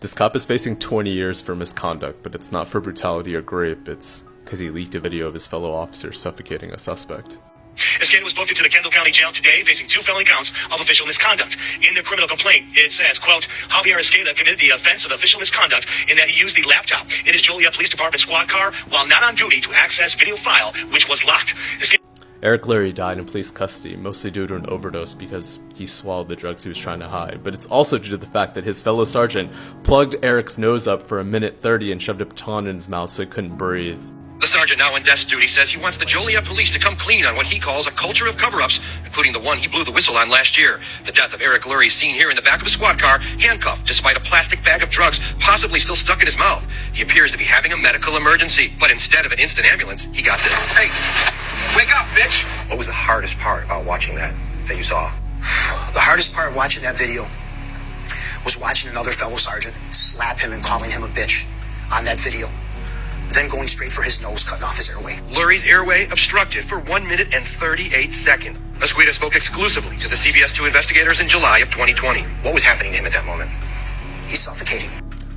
This cop is facing 20 years for misconduct, but it's not for brutality or rape, it's because he leaked a video of his fellow officers suffocating a suspect. Esqueda was booked into the Kendall County Jail today, facing 2 felony counts of official misconduct. In the criminal complaint, it says, quote, Javier Esqueda committed the offense of official misconduct in that he used the laptop in his Joliet Police Department squad car while not on duty to access video file, which was locked. Eric Lurry died in police custody, mostly due to an overdose because he swallowed the drugs he was trying to hide, but it's also due to the fact that his fellow sergeant plugged Eric's nose up for a minute 30 and shoved a baton in his mouth so he couldn't breathe. The sergeant, now on desk duty, says he wants the Joliet Police to come clean on what he calls a culture of cover-ups, including the one he blew the whistle on last year. The death of Eric Lurry is seen here in the back of a squad car, handcuffed despite a plastic bag of drugs possibly still stuck in his mouth. He appears to be having a medical emergency, but instead of an instant ambulance, he got this. Hey, wake up, bitch! What was the hardest part about watching that you saw? The hardest part of watching that video was watching another fellow sergeant slap him and calling him a bitch on that video. Then going straight for his nose, cutting off his airway. Lurry's airway obstructed for 1 minute and 38 seconds. Esqueda spoke exclusively to the CBS 2 investigators in July of 2020. What was happening to him at that moment? He's suffocating.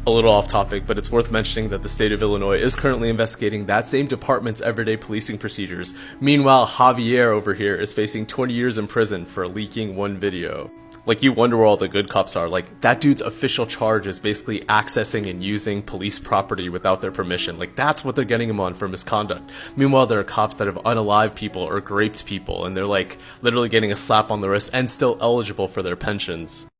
A little off topic, but it's worth mentioning that the state of Illinois is currently investigating that same department's everyday policing procedures. Meanwhile, Javier over here is facing 20 years in prison for leaking one video. Like, you wonder where all the good cops are. Like, that dude's official charge is basically accessing and using police property without their permission. Like, that's what they're getting him on for misconduct. Meanwhile, there are cops that have unalived people or raped people, and they're like literally getting a slap on the wrist and still eligible for their pensions.